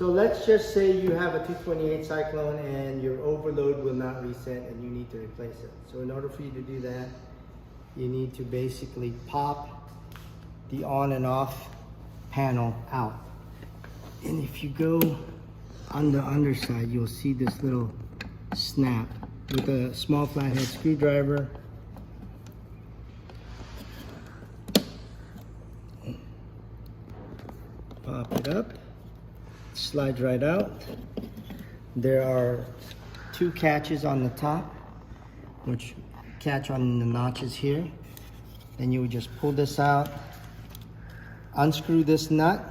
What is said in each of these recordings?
So let's just say you have a 228 Cyclone and your overload will not reset and you need to replace it. So in order for you to do that, you need to basically pop the on and off panel out. And if you go on the underside, you'll see this little snap with a small flathead screwdriver. Pop it up, slides right out. There are two catches on the top, which catch on the notches here. Then you would just pull this out, unscrew this nut.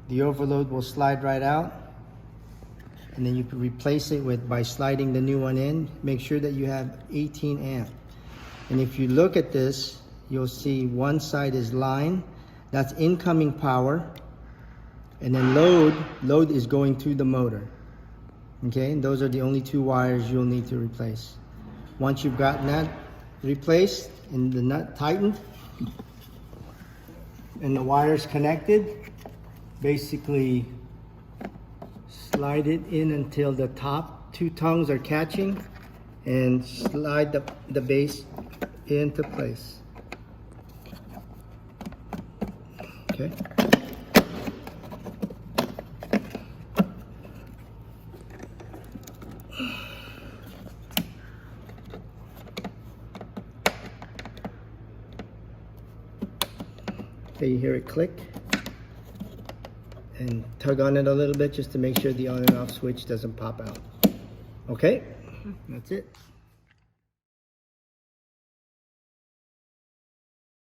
The overload will slide right out. And then you can replace it by sliding the new one in. Make sure that you have 18 amp. And if you look at this, you'll see one side is line. That's incoming power. And then load is going through the motor. Okay, and those are the only two wires you'll need to replace. Once you've gotten that replaced and the nut tightened and the wires connected, basically slide it in until the top two tongues are catching and slide the base into place. Okay. Okay, you hear it click, and tug on it a little bit just to make sure the on and off switch doesn't pop out. Okay, that's it.